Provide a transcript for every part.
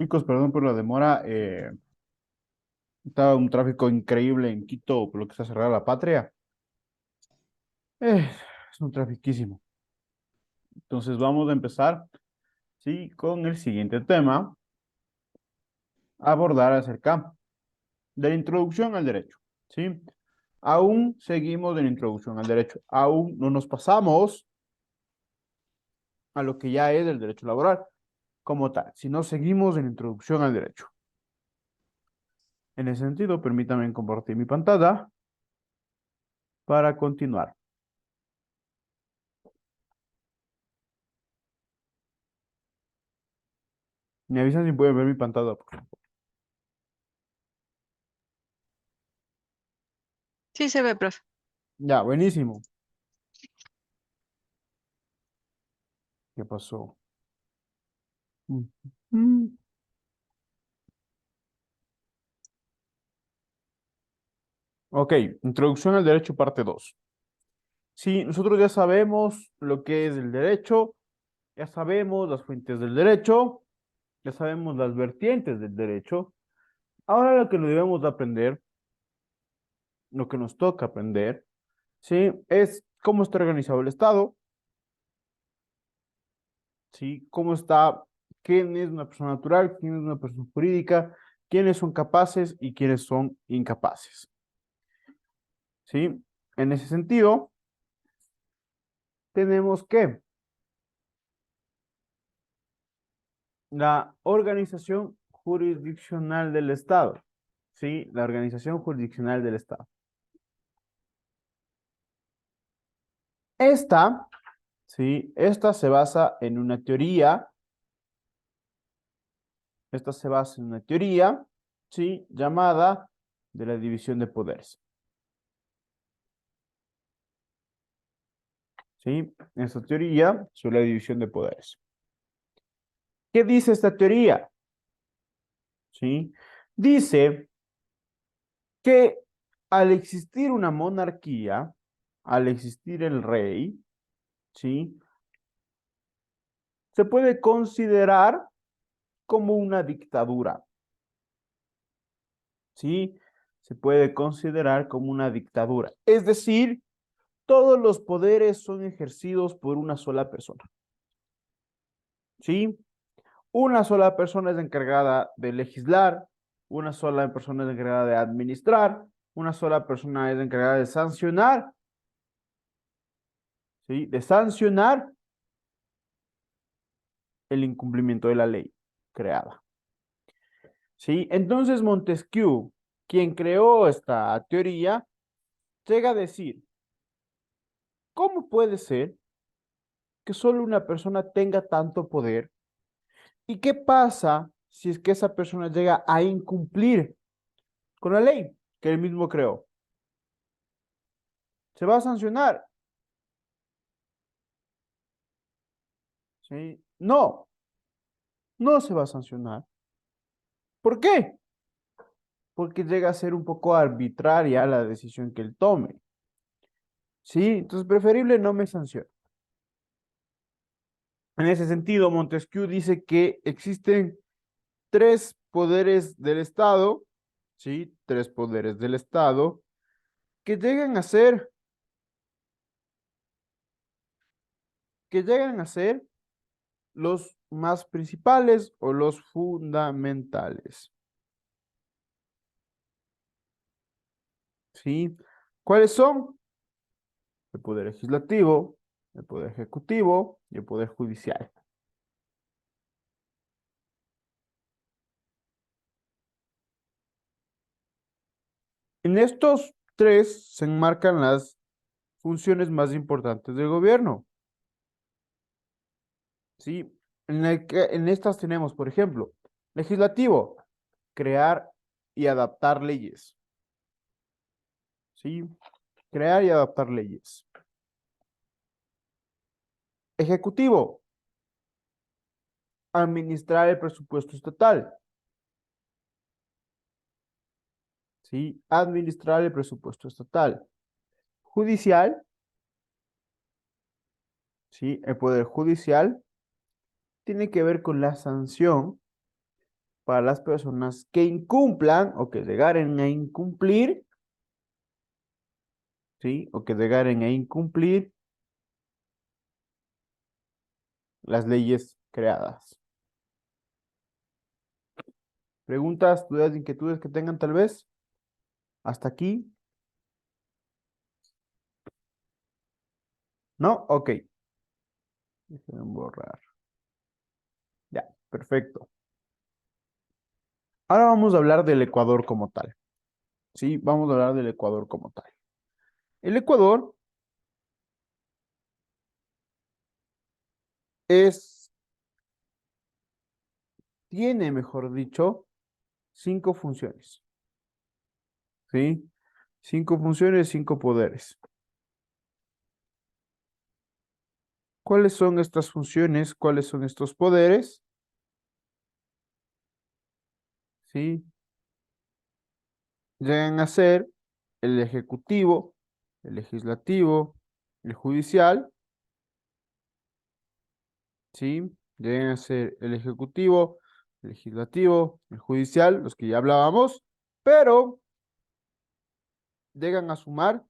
Chicos, perdón por la demora. Estaba un tráfico increíble en Quito, por lo que está cerrada la patria. Eh, es un trafiquísimo. Entonces vamos a empezar, sí, con el siguiente tema, a abordar acerca de la introducción al derecho, ¿sí? Aún seguimos en la introducción al derecho. Aún no nos pasamos a lo que ya es el derecho laboral como tal, sino seguimos en la introducción al derecho. En ese sentido, permítanme compartir mi pantalla para continuar. Me avisan si pueden ver mi pantalla, por favor. Sí se ve, profe. Ya, buenísimo. ¿Qué pasó? Mm. Mm. Ok, introducción al derecho, parte 2. Sí, nosotros ya sabemos lo que es el derecho, ya sabemos las fuentes del derecho, ya sabemos las vertientes del derecho. Ahora lo que nos debemos de aprender, lo que nos toca aprender, ¿sí? Es cómo está organizado el Estado, ¿sí? Cómo está, quién es una persona natural, quién es una persona jurídica, quiénes son capaces y quiénes son incapaces, ¿sí? En ese sentido, tenemos que la organización jurisdiccional del Estado. Sí, la organización jurisdiccional del Estado. Esta, sí, esta se basa en una teoría, esta se basa en una teoría, sí, llamada de la división de poderes. Sí, esta teoría sobre la división de poderes. ¿Qué dice esta teoría? Sí, dice que al existir una monarquía, al existir el rey, ¿sí? Se puede considerar como una dictadura, ¿sí? Se puede considerar como una dictadura. Es decir, todos los poderes son ejercidos por una sola persona, ¿sí? Una sola persona es encargada de legislar, una sola persona es encargada de administrar, una sola persona es encargada de sancionar, ¿sí? De sancionar el incumplimiento de la ley creada, ¿sí? Entonces Montesquieu, quien creó esta teoría, llega a decir, ¿cómo puede ser que solo una persona tenga tanto poder? ¿Y qué pasa si es que esa persona llega a incumplir con la ley que él mismo creó? ¿Se va a sancionar? ¿Sí? No, no se va a sancionar. ¿Por qué? Porque llega a ser un poco arbitraria la decisión que él tome. ¿Sí? Entonces, preferible no me sancione. En ese sentido, Montesquieu dice que existen tres poderes del Estado, ¿sí? Tres poderes del Estado que llegan a ser, que llegan a ser los más principales o los fundamentales, ¿sí? ¿Cuáles son? El poder legislativo, el poder ejecutivo y el poder judicial. En estos tres se enmarcan las funciones más importantes del gobierno, ¿sí? En estas tenemos, por ejemplo, legislativo, crear y adaptar leyes, ¿sí? Crear y adaptar leyes. Ejecutivo, administrar el presupuesto estatal, ¿sí? Administrar el presupuesto estatal. Judicial, ¿sí? El poder judicial tiene que ver con la sanción, para las personas que incumplan o que llegaren a incumplir, ¿sí? O que llegaren a incumplir las leyes creadas. ¿Preguntas, dudas, inquietudes que tengan tal vez? ¿Hasta aquí? ¿No? Ok. Déjenme borrar. Ya, perfecto. Ahora vamos a hablar del Ecuador como tal. Sí, vamos a hablar del Ecuador como tal. El Ecuador es, tiene, mejor dicho, 5 funciones. ¿Sí? 5 funciones, 5 poderes. ¿Cuáles son estas funciones? ¿Cuáles son estos poderes? ¿Sí? Llegan a ser el ejecutivo, el legislativo, el judicial, ¿sí? Llegan a ser el ejecutivo, el legislativo, el judicial, los que ya hablábamos, pero llegan a sumar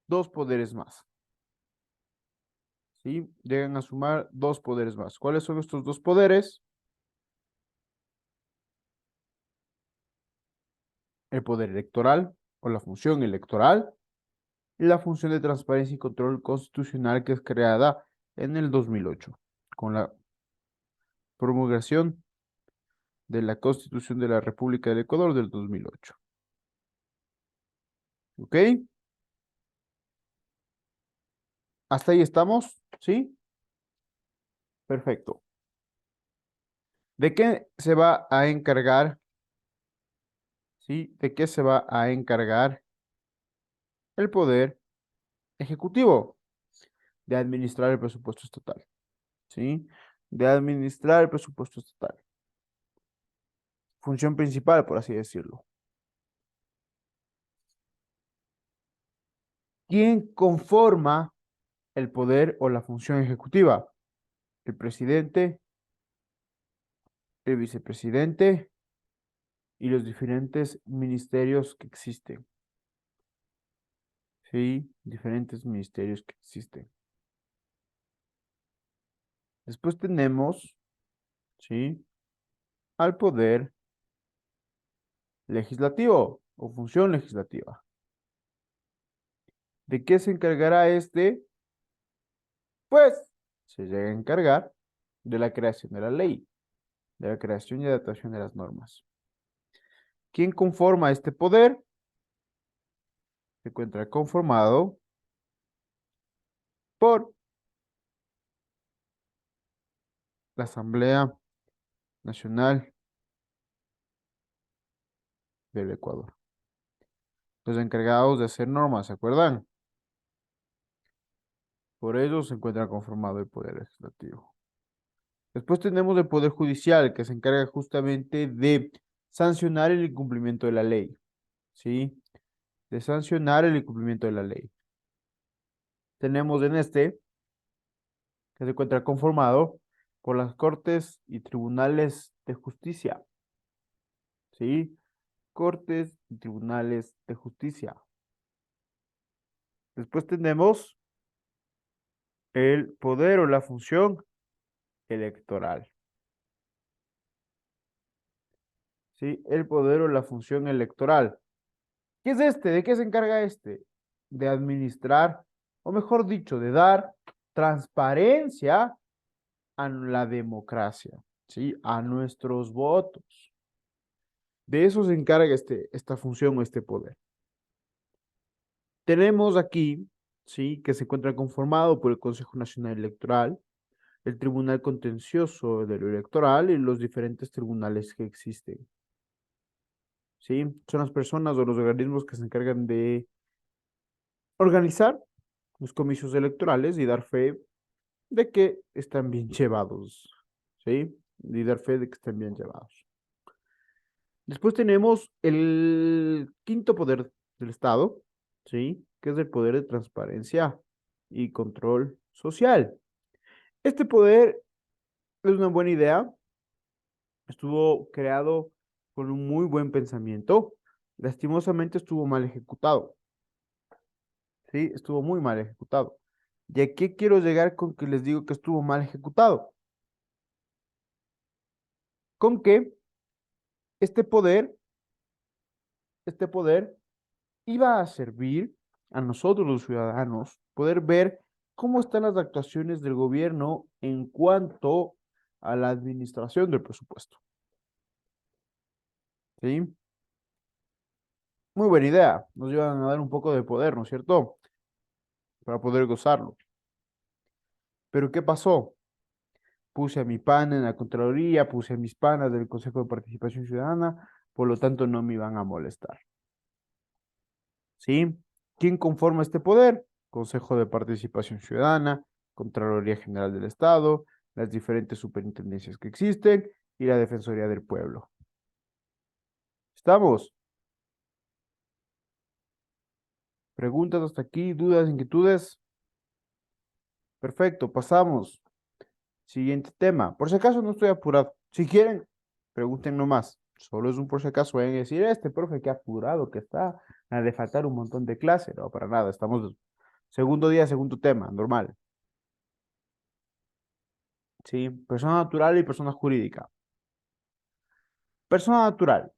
2 poderes más, ¿sí? Llegan a sumar 2 poderes más. ¿Cuáles son estos 2 poderes? El poder electoral o la función electoral y la función de transparencia y control constitucional que es creada en el 2008 con la promulgación de la Constitución de la República del Ecuador del 2008. ¿Ok? ¿Hasta ahí estamos? ¿Sí? Perfecto. ¿De qué se va a encargar? ¿Sí? ¿De qué se va a encargar el poder ejecutivo? De administrar el presupuesto estatal. ¿Sí? De administrar el presupuesto estatal. Función principal, por así decirlo. ¿Quién conforma el poder o la función ejecutiva? El presidente, el vicepresidente y los diferentes ministerios que existen. ¿Sí? Diferentes ministerios que existen. Después tenemos, ¿sí? Al poder legislativo o función legislativa. ¿De qué se encargará este? Pues se llega a encargar de la creación de la ley, de la creación y adaptación de las normas. ¿Quién conforma este poder? Se encuentra conformado por la Asamblea Nacional del Ecuador. Los encargados de hacer normas, ¿se acuerdan? Por ello se encuentra conformado el poder legislativo. Después tenemos el poder judicial, que se encarga justamente de sancionar el incumplimiento de la ley, ¿sí? De sancionar el incumplimiento de la ley. Tenemos en este, que se encuentra conformado por las cortes y tribunales de justicia, ¿sí? Cortes y tribunales de justicia. Después tenemos el poder o la función electoral, ¿sí? El poder o la función electoral. ¿Qué es este? ¿De qué se encarga este? De administrar, o mejor dicho, de dar transparencia a la democracia, ¿sí? A nuestros votos. De eso se encarga esta función o este poder. Tenemos aquí, ¿sí? Que se encuentra conformado por el Consejo Nacional Electoral, el Tribunal Contencioso de lo Electoral y los diferentes tribunales que existen, ¿sí? Son las personas o los organismos que se encargan de organizar los comicios electorales y dar fe de que están bien llevados, ¿sí? Y dar fe de que están bien llevados. Después tenemos el quinto poder del Estado, ¿sí? Que es el poder de transparencia y control social. Este poder es una buena idea estuvo creado con un muy buen pensamiento. Lastimosamente estuvo mal ejecutado. ¿Sí? Estuvo muy mal ejecutado. ¿Y a qué quiero llegar con que les digo que estuvo mal ejecutado? Con que este poder, este poder iba a servir a nosotros los ciudadanos poder ver cómo están las actuaciones del gobierno en cuanto a la administración del presupuesto. ¿Sí? Muy buena idea. Nos iban a dar un poco de poder, ¿no es cierto? Para poder gozarlo. Pero ¿qué pasó? Puse a mi pana en la Contraloría, puse a mis panas del Consejo de Participación Ciudadana, por lo tanto no me iban a molestar. ¿Sí? ¿Quién conforma este poder? Consejo de Participación Ciudadana, Contraloría General del Estado, las diferentes superintendencias que existen y la Defensoría del Pueblo. ¿Estamos? ¿Preguntas hasta aquí? ¿Dudas, inquietudes? Perfecto, pasamos. Siguiente tema. Por si acaso no estoy apurado. Si quieren, pregunten nomás. Solo es un por si acaso. Pueden decir, este profe, qué apurado que está. Ha de faltar un montón de clase. No, para nada. Estamos segundo día, segundo tema, normal. ¿Sí? Persona natural y persona jurídica. Persona natural.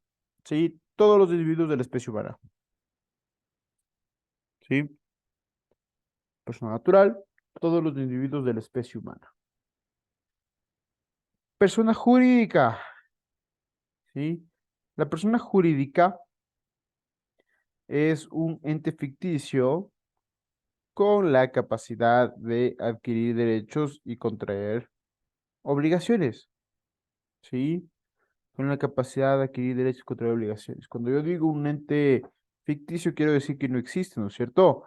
¿Sí? Todos los individuos de la especie humana. ¿Sí? Persona natural. Todos los individuos de la especie humana. Persona jurídica. ¿Sí? La persona jurídica es un ente ficticio con la capacidad de adquirir derechos y contraer obligaciones, ¿sí? Con la capacidad de adquirir derechos y contraer obligaciones. Cuando yo digo un ente ficticio, quiero decir que no existe, ¿no es cierto?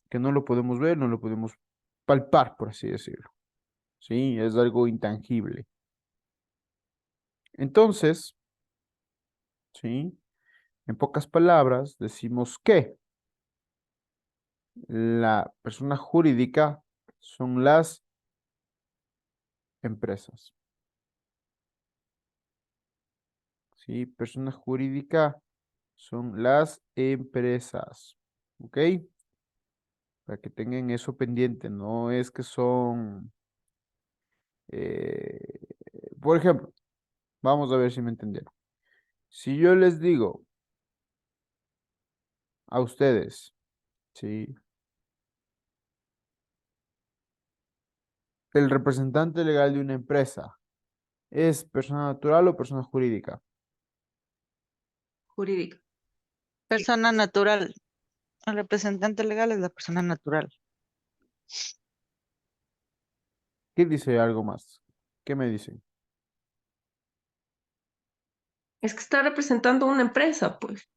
Que no lo podemos ver, no lo podemos palpar, por así decirlo, ¿sí? Es algo intangible. Entonces, ¿sí? En pocas palabras, decimos que la persona jurídica son las empresas. ¿Sí? Persona jurídica son las empresas. ¿Ok? Para que tengan eso pendiente. No es que son, eh, por ejemplo, vamos a ver si me entendieron. Si yo les digo a ustedes, ¿sí? El representante legal de una empresa es persona natural o persona jurídica. Jurídica. Persona natural. El representante legal es la persona natural. ¿Qué dice algo más? ¿Qué me dicen? Es que está representando una empresa, pues.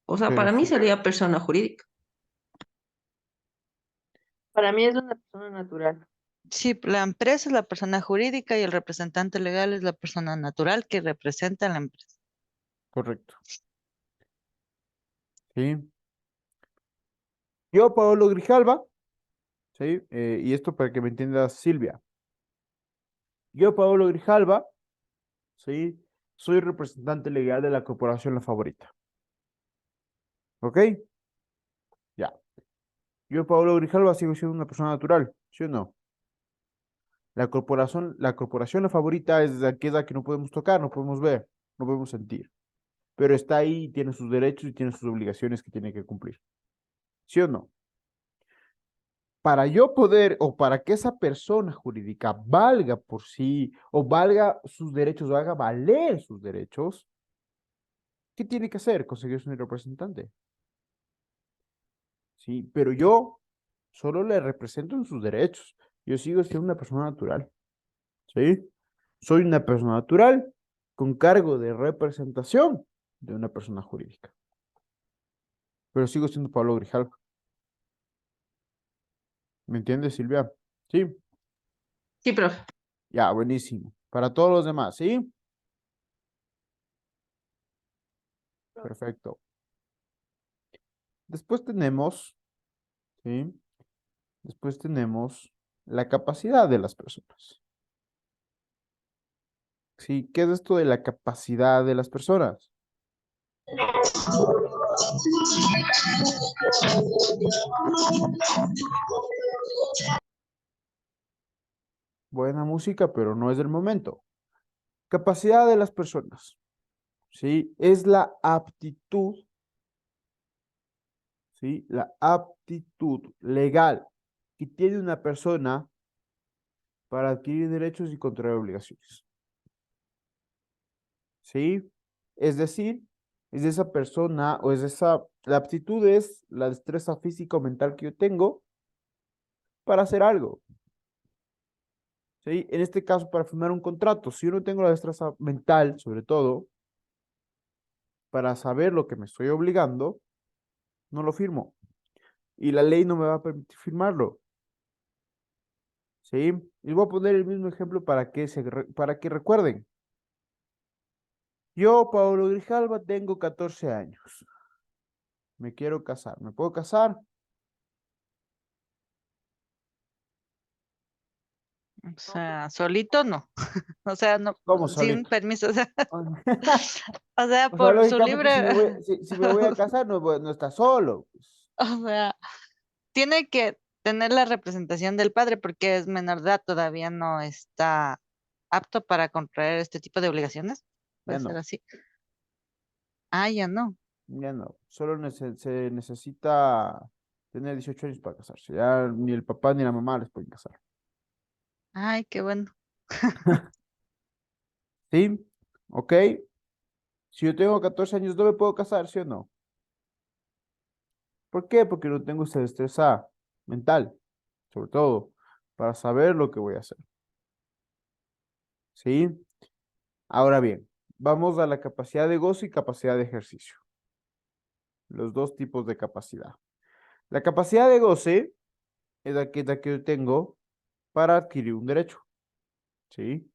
O sea, Pero para mí sí, sería persona jurídica. Para mí es una persona natural. Sí, la empresa es la persona jurídica y el representante legal es la persona natural que representa a la empresa. correcto. ¿Sí? Yo, Paolo Grijalva, ¿sí? Y esto para que me entienda Silvia. Yo, Paolo Grijalva, ¿sí? Soy representante legal de la corporación La Favorita. ¿Ok? Ya. Yo, Pablo Grijalva, sigo siendo una persona natural, ¿sí o no? La corporación La Favorita es aquella que no podemos tocar, no podemos ver, no podemos sentir. Pero está ahí, tiene sus derechos y tiene sus obligaciones que tiene que cumplir. ¿Sí o no? Para yo poder, o para que esa persona jurídica valga por sí, o valga sus derechos, o haga valer sus derechos, ¿qué tiene que hacer? Conseguirse un representante. Sí, pero yo solo le represento en sus derechos. Yo sigo siendo una persona natural. ¿Sí? Soy una persona natural con cargo de representación de una persona jurídica. Pero sigo siendo Pablo Grijal. ¿Me entiendes, Silvia? Sí, Sí, profe. ya, buenísimo. Para todos los demás, ¿sí? Perfecto. Después tenemos, ¿sí? Después tenemos la capacidad de las personas. ¿Sí? ¿Qué es esto de la capacidad de las personas? Buena música, pero no es del momento. Capacidad de las personas, ¿sí? Es la aptitud, ¿sí? La aptitud legal que tiene una persona para adquirir derechos y contraer obligaciones, ¿sí? Es decir, es de esa persona o es de esa, la aptitud es la destreza física o mental que yo tengo para hacer algo, ¿sí? En este caso, para firmar un contrato, si yo no tengo la destreza mental, sobre todo, para saber lo que me estoy obligando, no lo firmo. Y la ley no me va a permitir firmarlo, ¿sí? Les voy a poner el mismo ejemplo para que recuerden. Yo, Pablo Grijalva, tengo 14 años. Me quiero casar. ¿Me puedo casar? O sea, solito no. O sea, no, ¿Cómo sin solito? permiso. O sea, O sea, por su lógicamente, libre. si me voy a casar, no está solo, pues. O sea, tiene que tener la representación del padre porque es menor de edad, todavía no está apto para contraer este tipo de obligaciones. Ya Puede ser no, así. Ah, ya no. ya no. Solo se necesita tener 18 años para casarse. Ya ni el papá ni la mamá les pueden casar. Ay, qué bueno. ¿Sí? ¿Ok? Si yo tengo 14 años, ¿no me puedo casar, sí o no? ¿Por qué? Porque no tengo esa destreza mental, sobre todo, para saber lo que voy a hacer. ¿Sí? Ahora bien, vamos a la capacidad de gozo y capacidad de ejercicio. Los dos tipos de capacidad. La capacidad de goce es la que yo tengo para adquirir un derecho. ¿Sí?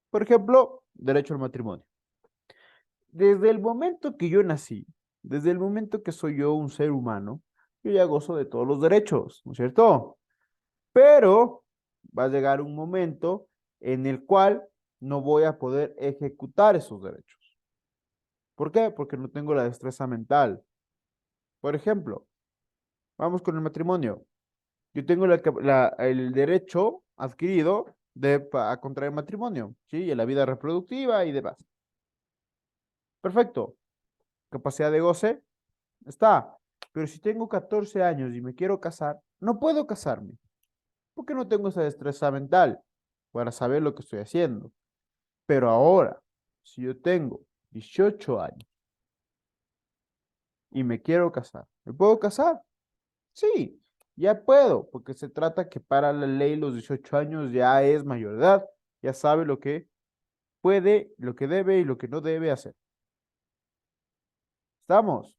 Por ejemplo, derecho al matrimonio. Desde el momento que yo nací, desde el momento que soy yo un ser humano, yo ya gozo de todos los derechos, ¿no es cierto? Pero va a llegar un momento en el cual no voy a poder ejecutar esos derechos. ¿Por qué? Porque no tengo la destreza mental. Por ejemplo, vamos con el matrimonio. Yo tengo el derecho adquirido a contraer matrimonio, ¿sí? En la vida reproductiva y demás. Perfecto. Capacidad de goce está. Pero si tengo 14 años y me quiero casar, no puedo casarme, porque no tengo esa destreza mental para saber lo que estoy haciendo. Pero ahora, si yo tengo 18 años y me quiero casar, ¿me puedo casar? Sí, ya puedo, porque se trata que para la ley los 18 años ya es mayor de edad, ya sabe lo que puede, lo que debe y lo que no debe hacer. ¿Estamos?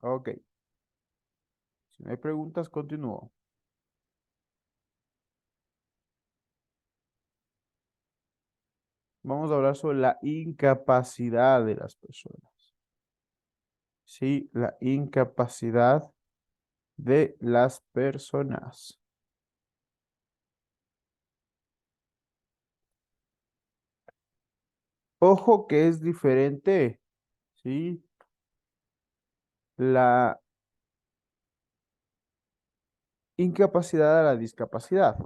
Ok. Si no hay preguntas, continúo. Vamos a hablar sobre la incapacidad de las personas. Sí, la incapacidad de las personas. Ojo que es diferente, ¿sí? La incapacidad a la discapacidad.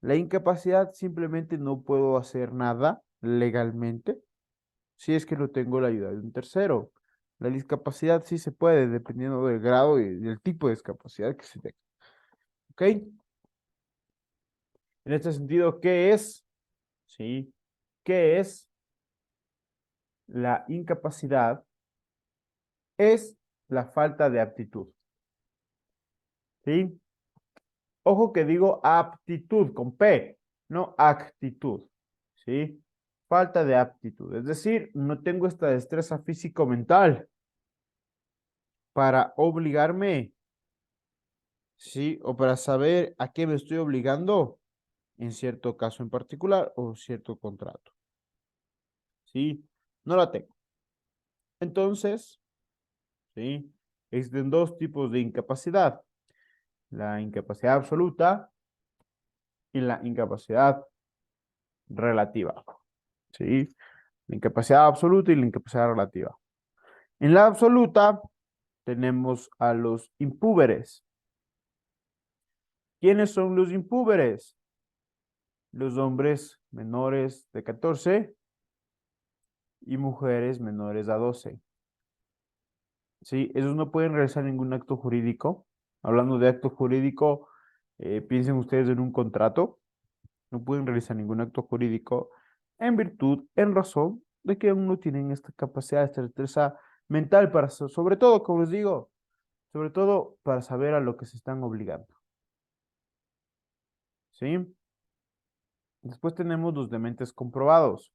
La incapacidad simplemente no puedo hacer nada legalmente si es que no tengo la ayuda de un tercero. La discapacidad sí se puede, dependiendo del grado y del tipo de discapacidad que se tenga. ¿Ok? En este sentido, ¿qué es? Sí. ¿Qué es la incapacidad? Es la falta de aptitud. ¿Sí? Ojo que digo aptitud con P, no actitud. ¿Sí? Falta de aptitud. Es decir, no tengo esta destreza físico-mental para obligarme, ¿sí? O para saber a qué me estoy obligando en cierto caso en particular o cierto contrato. ¿Sí? No la tengo. Entonces, ¿sí? Existen dos tipos de incapacidad. La incapacidad absoluta y la incapacidad relativa. ¿Sí? La incapacidad absoluta y la incapacidad relativa. En la absoluta tenemos a los impúberes. ¿Quiénes son los impúberes? Los hombres menores de 14 y mujeres menores de 12. ¿Sí? Ellos no pueden realizar ningún acto jurídico. Hablando de acto jurídico, piensen ustedes en un contrato. No pueden realizar ningún acto jurídico en virtud, en razón de que aún no tienen esta capacidad, esta destreza mental para, sobre todo, como les digo, sobre todo para saber a lo que se están obligando. ¿Sí? Después tenemos los dementes comprobados.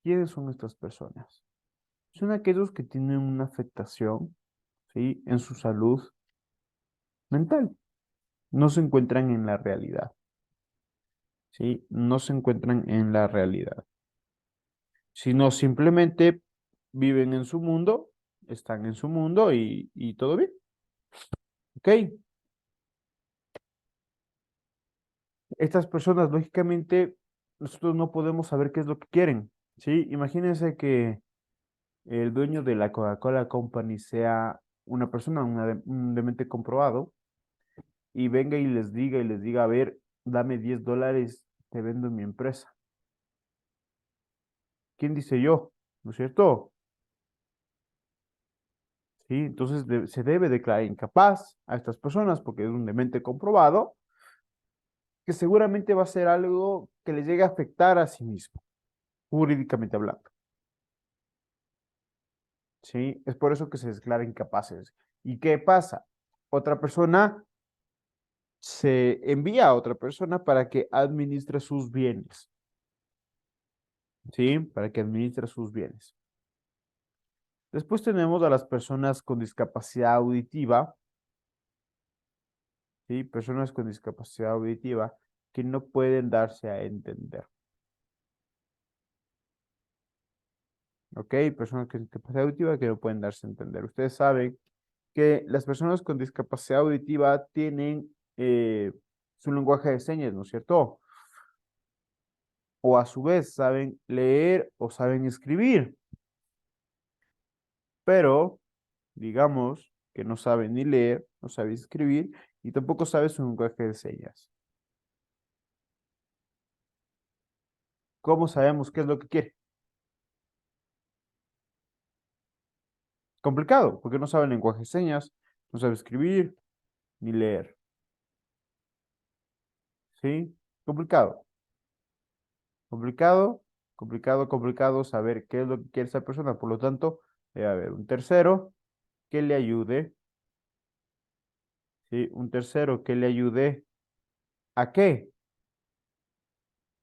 ¿Quiénes son estas personas? Son aquellos que tienen una afectación, ¿sí?, en su salud mental. No se encuentran en la realidad. ¿Sí? No se encuentran en la realidad. Sino simplemente viven en su mundo, están en su mundo y todo bien. ¿Ok? Estas personas, lógicamente, nosotros no podemos saber qué es lo que quieren. ¿Sí? Imagínense que el dueño de la Coca-Cola Company sea una persona, un demente comprobado, y venga y les diga, a ver, dame $10, te vendo mi empresa. ¿Quién dice yo? ¿No es cierto? ¿Sí? Entonces se debe declarar incapaz a estas personas porque es un demente comprobado que seguramente va a ser algo que les llegue a afectar a sí mismo, jurídicamente hablando. ¿Sí? Es por eso que se declara incapaces. ¿Y qué pasa? Otra persona se envía a otra persona para que administre sus bienes. ¿Sí? Para que administre sus bienes. Después tenemos a las personas con discapacidad auditiva. ¿Sí? Personas con discapacidad auditiva que no pueden darse a entender. ¿Ok? Personas con discapacidad auditiva que no pueden darse a entender. Ustedes saben que las personas con discapacidad auditiva tienen su lenguaje de señas, ¿no es cierto? O a su vez saben leer o saben escribir, pero digamos que no saben ni leer, no saben escribir y tampoco saben su lenguaje de señas. ¿Cómo sabemos qué es lo que quiere? Complicado, porque no sabe el lenguaje de señas, no sabe escribir ni leer. ¿Sí? Complicado. Complicado, complicado saber qué es lo que quiere esa persona. Por lo tanto, debe haber un tercero que le ayude, ¿sí? Un tercero que le ayude ¿a qué?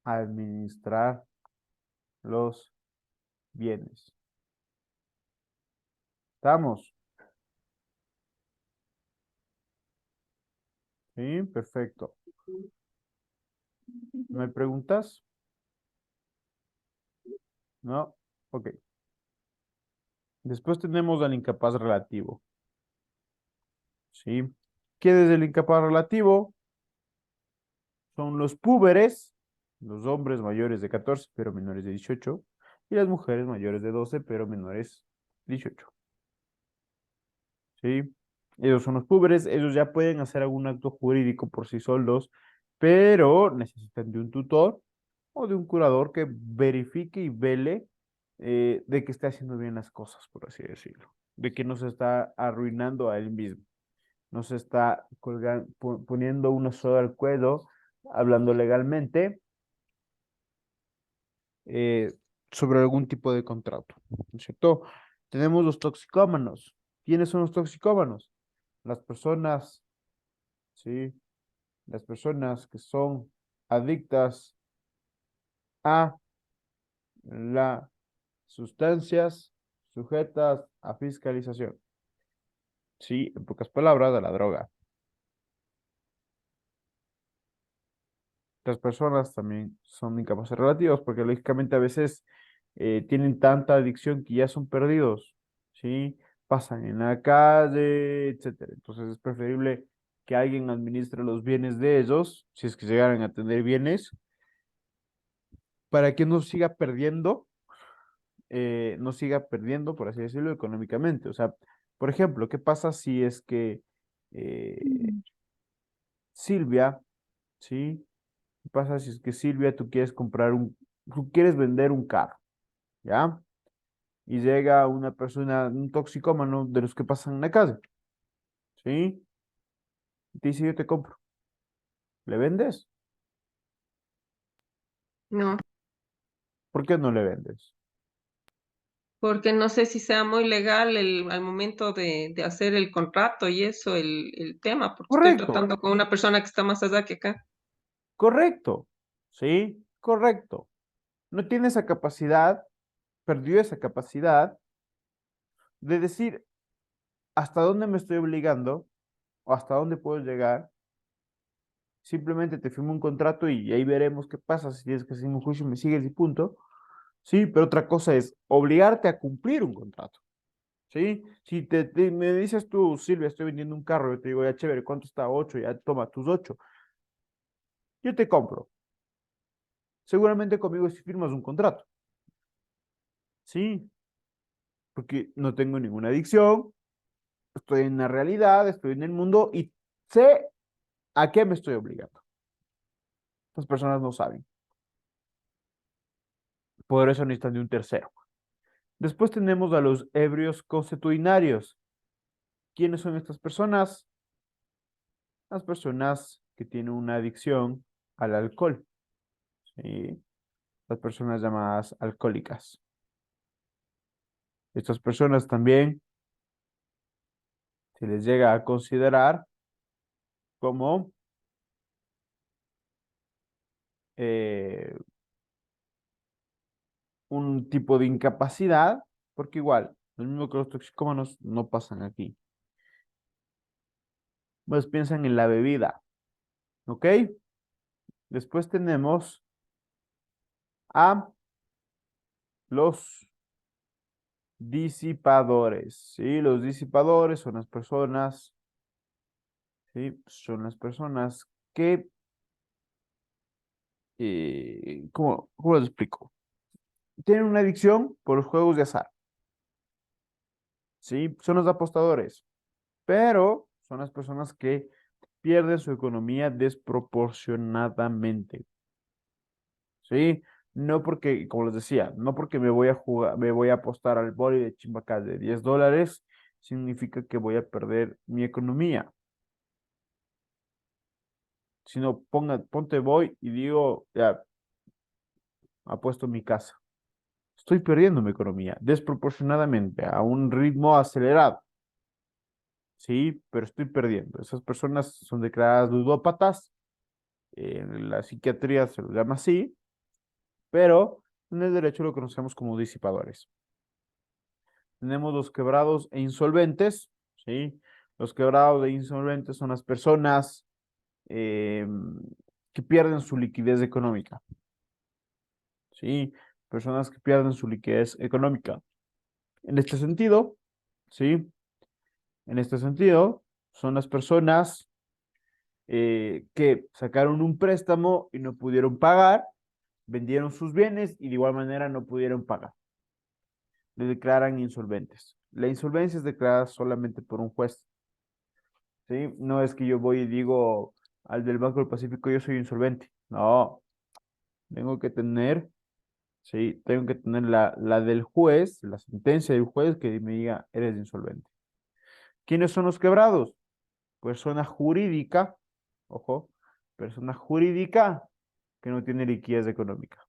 A administrar los bienes. ¿Estamos? Sí, perfecto. ¿No hay preguntas? No. Ok. Después tenemos al incapaz relativo. ¿Sí? ¿Quién es el incapaz relativo? Son los púberes, los hombres mayores de 14 pero menores de 18, y las mujeres mayores de 12 pero menores de 18. ¿Sí? Ellos son los púberes, ellos ya pueden hacer algún acto jurídico por sí solos, pero necesitan de un tutor o de un curador que verifique y vele de que esté haciendo bien las cosas, por así decirlo, de que no se está arruinando a él mismo, no se está poniendo una soga al cuello, hablando legalmente, eh, sobre algún tipo de contrato, ¿no es cierto? Tenemos los toxicómanos. ¿Quiénes son los toxicómanos? Las personas, ¿sí? Las personas que son adictas a las sustancias sujetas a fiscalización. Sí, en pocas palabras, a la droga. Las personas también son incapaces relativos porque lógicamente a veces tienen tanta adicción que ya son perdidos, ¿sí? Pasan en la calle, etcétera. Entonces es preferible que alguien administre los bienes de ellos, si es que llegaran a tener bienes, para que no siga perdiendo, por así decirlo, económicamente. O sea, por ejemplo, ¿qué pasa si es que eh, Silvia, ¿sí? ¿Qué pasa si es que Silvia, tú quieres vender un carro, ¿ya? Y llega una persona, un toxicómano de los que pasan en la calle, ¿sí? Y te dice, yo te compro. ¿Le vendes? No, ¿Por qué no le vendes? porque no sé si sea muy legal al momento de hacer el contrato y eso, el tema, porque estoy Correcto, tratando con una persona que está más allá que acá. correcto, ¿sí? Correcto. No tiene esa capacidad, perdió esa capacidad de decir hasta dónde me estoy obligando o hasta dónde puedo llegar. Simplemente te firmo un contrato y ahí veremos qué pasa. Si tienes que hacer un juicio, me sigues y punto. Sí, pero otra cosa es obligarte a cumplir un contrato. ¿Sí? Si me dices tú, Silvia, estoy vendiendo un carro, yo te digo, ya chévere, ¿cuánto está? 8, ya toma tus 8. Yo te compro. Seguramente conmigo si firmas un contrato. Sí, porque no tengo ninguna adicción, estoy en la realidad, estoy en el mundo y sé a qué me estoy obligando. Las personas no saben. Por eso necesitan de un tercero. Después tenemos a los ebrios consuetudinarios. ¿Quiénes son estas personas? Las personas que tienen una adicción al alcohol. ¿Sí? Las personas llamadas alcohólicas. Estas personas también se les llega a considerar como eh, un tipo de incapacidad, porque igual, lo mismo que los toxicómanos no pasan aquí. Pues piensan en la bebida, ¿ok? Después tenemos a los disipadores, ¿sí? Los disipadores son las personas, ¿sí? Son las personas que, ¿cómo les explico? Tienen una adicción por los juegos de azar, ¿sí? Son los apostadores, pero son las personas que pierden su economía desproporcionadamente, ¿sí? No porque, como les decía, no porque me voy a apostar al boli de Chimbacás de $10, significa que voy a perder mi economía. Sino ponte voy y digo, ya, apuesto mi casa. Estoy perdiendo mi economía desproporcionadamente a un ritmo acelerado, ¿sí? Pero estoy perdiendo. Esas personas son declaradas ludópatas, en la psiquiatría se los llama así, pero en el derecho lo conocemos como disipadores. Tenemos los quebrados e insolventes, ¿sí? Los quebrados e insolventes son las personas eh, que pierden su liquidez económica, ¿sí? Personas que pierden su liquidez económica. En este sentido, ¿sí? En este sentido, son las personas que sacaron un préstamo y no pudieron pagar, vendieron sus bienes y de igual manera no pudieron pagar. Le declaran insolventes. La insolvencia es declarada solamente por un juez, ¿sí? No es que yo voy y digo al del Banco del Pacífico, yo soy insolvente. No, tengo que tener, sí, tengo que tener la del juez, la sentencia del juez que me diga, eres insolvente. ¿Quiénes son los quebrados? Persona jurídica, ojo, persona jurídica que no tiene liquidez económica.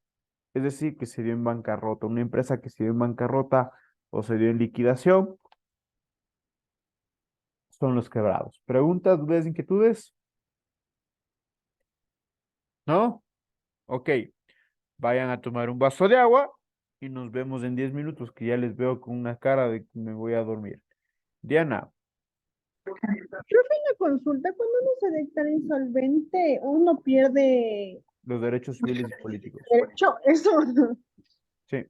Es decir, que se dio en bancarrota. Una empresa que se dio en bancarrota o se dio en liquidación son los quebrados. ¿Preguntas, dudas, inquietudes? ¿No? Ok, vayan a tomar un vaso de agua y nos vemos en 10 minutos, que ya les veo con una cara de que me voy a dormir. Diana, Una consulta, cuando uno se declara insolvente, uno pierde los derechos civiles y políticos. derecho, eso. Sí,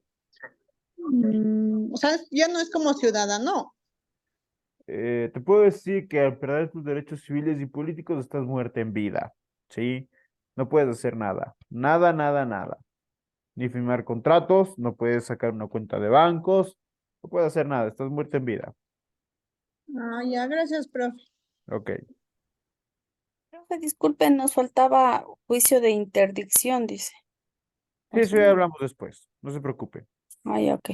O sea, ya no es como ciudadano. te puedo decir que al perder tus derechos civiles y políticos estás muerta en vida, ¿sí? No puedes hacer nada, nada, nada, nada. Ni firmar contratos, no puedes sacar una cuenta de bancos, no puedes hacer nada, estás muerta en vida. Ah, ya, gracias, profe. Ok, Profe, disculpen, nos faltaba juicio de interdicción, dice. sí, O eso sea, ya hablamos después, no se preocupe. ay, ok.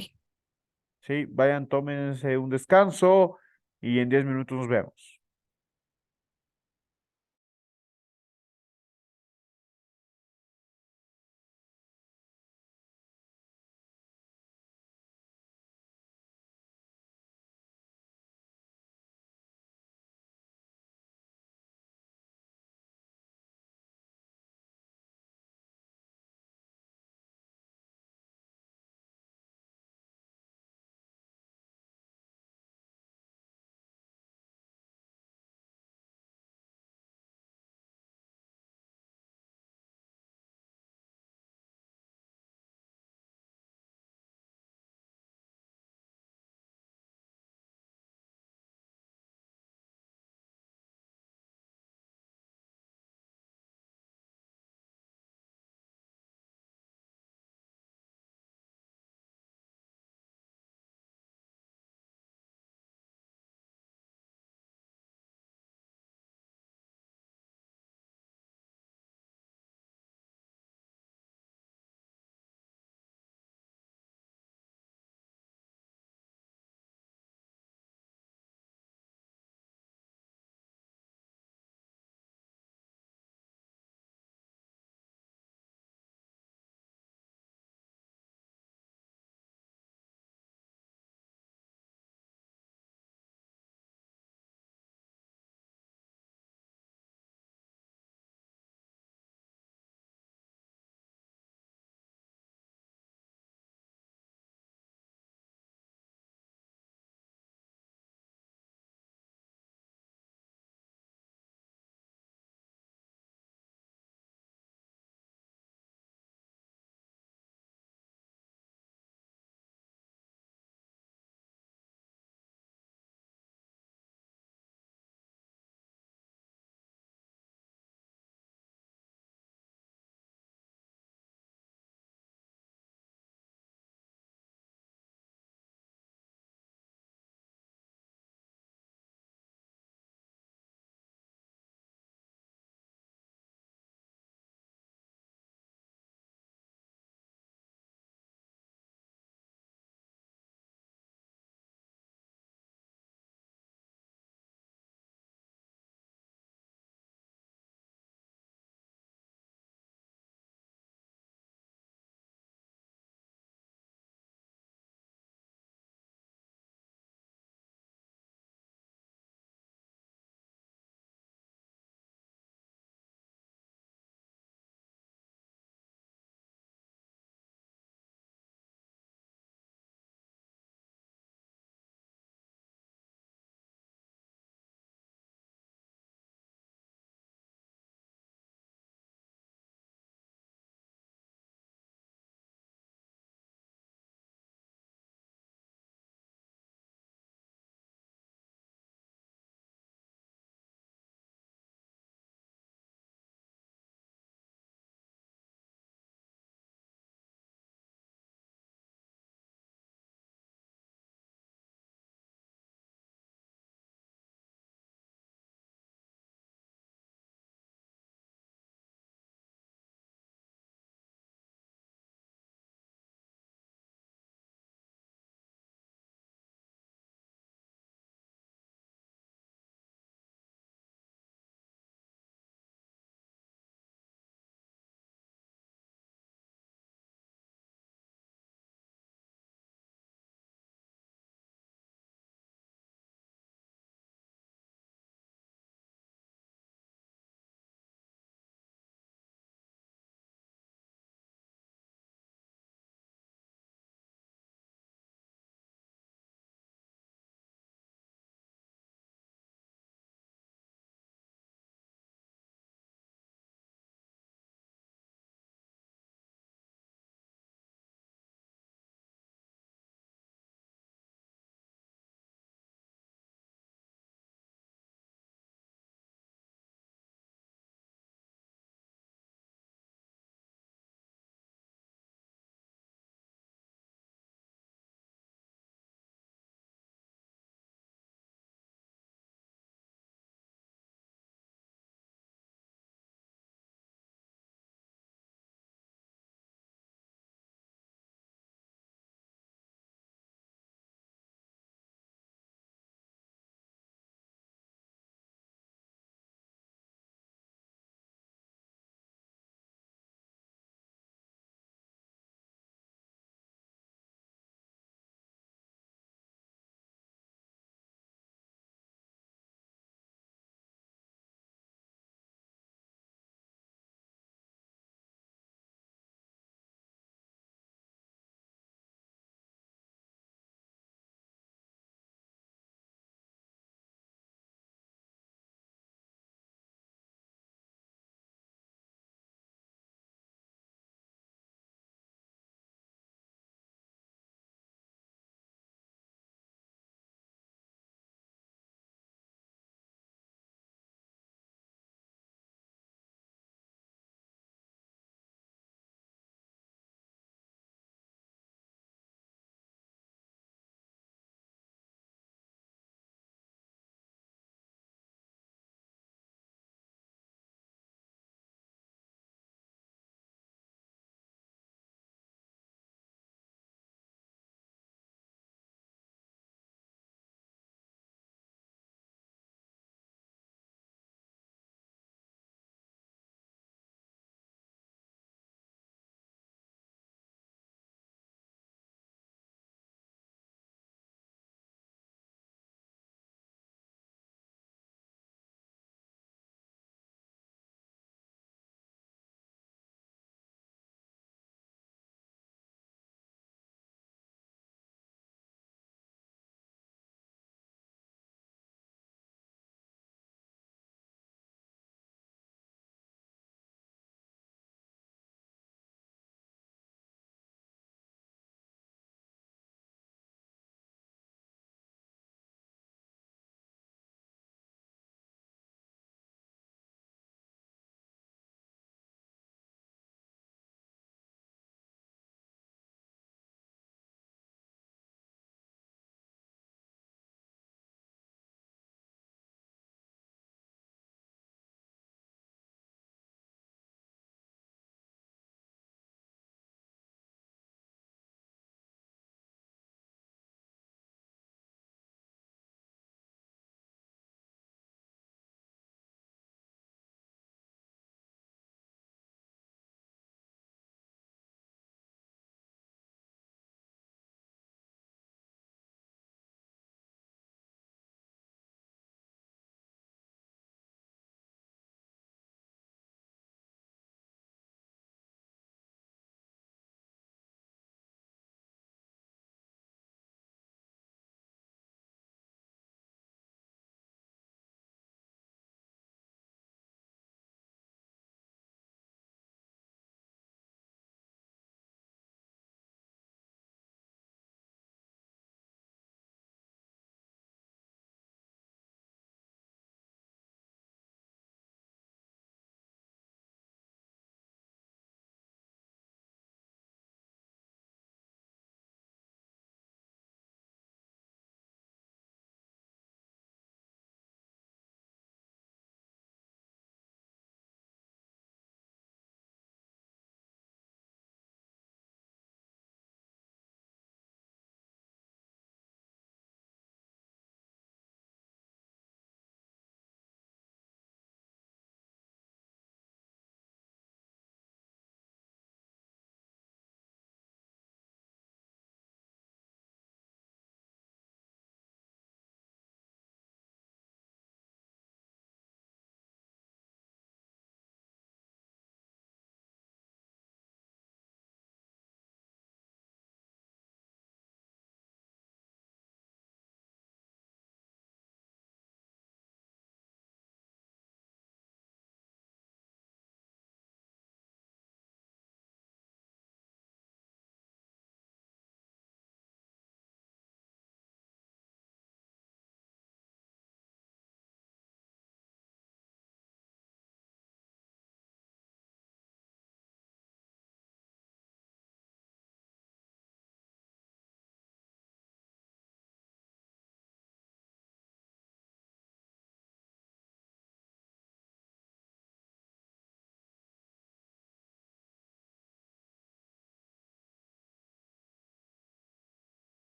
Sí, vayan, tómense un descanso y en 10 minutos nos vemos.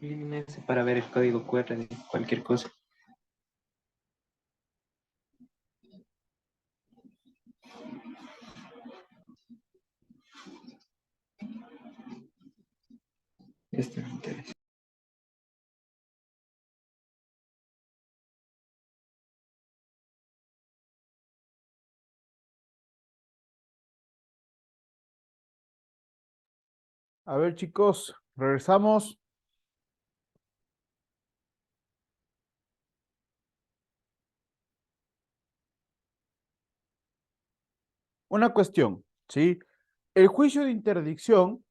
Elimina ese para ver el código QR de cualquier cosa. Este me interesa. A ver, chicos, regresamos. Una cuestión, ¿sí? El juicio de interdicción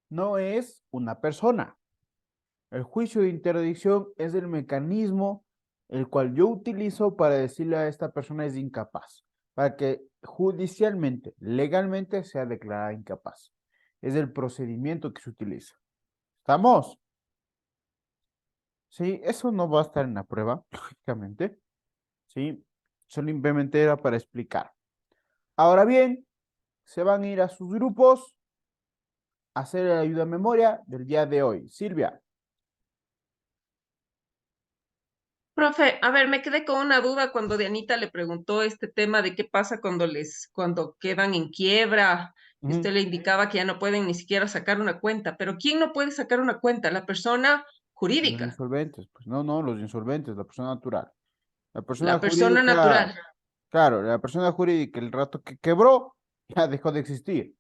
no es una persona. El juicio de interdicción es el mecanismo el cual yo utilizo para decirle a esta persona es incapaz, para que judicialmente, legalmente sea declarada incapaz. Es el procedimiento que se utiliza. ¿Estamos? Sí, eso no va a estar en la prueba, lógicamente. Sí, simplemente era para explicar. Ahora bien, se van a ir a sus grupos a hacer la ayuda a memoria del día de hoy. Silvia. Profe, a ver, me quedé con una duda cuando Dianita le preguntó este tema de qué pasa cuando quedan en quiebra. Y usted le indicaba que ya no pueden ni siquiera sacar una cuenta. Pero ¿quién no puede sacar una cuenta? La persona Los jurídica, insolventes, pues no, los insolventes, la persona natural. La persona la persona jurídica, natural. claro, la persona jurídica, el rato que quebró, ya dejó de existir.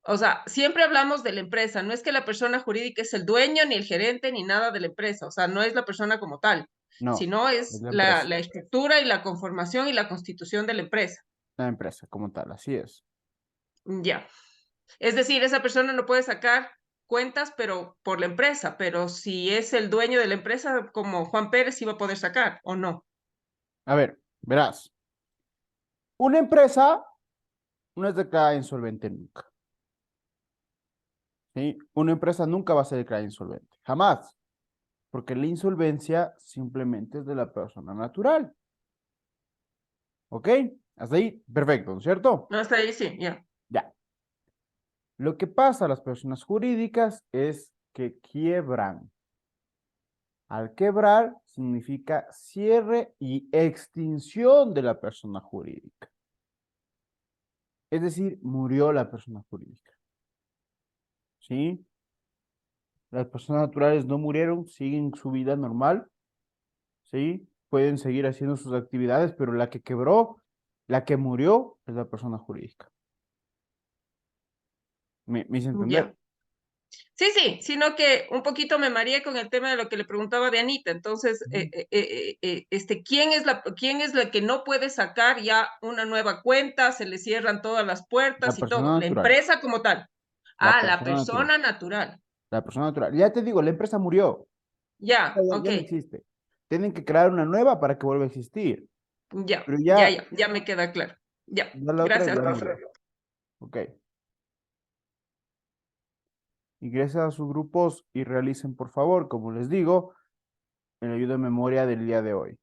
O sea, siempre hablamos de la empresa. No es que la persona jurídica es el dueño, ni el gerente, ni nada de la empresa. O sea, no es la persona como tal, No, sino es es la empresa, la estructura y la conformación y la constitución de la empresa. la empresa como tal, así es. Ya. Es decir, esa persona no puede sacar cuentas, pero por la empresa, pero si es el dueño de la empresa, como Juan Pérez, sí va a poder sacar, ¿o no? A ver, verás, una empresa no es declarada insolvente nunca. ¿Sí? Una empresa nunca va a ser declarada insolvente, jamás, porque la insolvencia simplemente es de la persona natural. ¿Ok? Hasta ahí, perfecto, ¿no es cierto? No, hasta ahí sí, ya. Ya. Lo que pasa a las personas jurídicas es que quiebran. Al quebrar significa cierre y extinción de la persona jurídica. Es decir, murió la persona jurídica. ¿Sí? Las personas naturales no murieron, siguen su vida normal. ¿Sí? Pueden seguir haciendo sus actividades, pero la que quebró, la que murió, es la persona jurídica. ¿Me hice entender? Ya. Sí, sino que un poquito me mareé con el tema de lo que le preguntaba de Anita. Entonces, ¿quién es la que no puede sacar ya una nueva cuenta? Se le cierran todas las La puertas y todo. persona La natural. empresa como tal. La Ah, la persona natural. persona natural. La persona natural. Ya te digo, la empresa murió. Ya, ok. Ya no existe. Tienen que crear una nueva para que vuelva a existir. Ya, Pero ya me queda claro. Ya, ya la otra gracias, ya profe. murió. Ok. Ingresen a sus grupos y realicen, por favor, como les digo, el ayuda de memoria del día de hoy.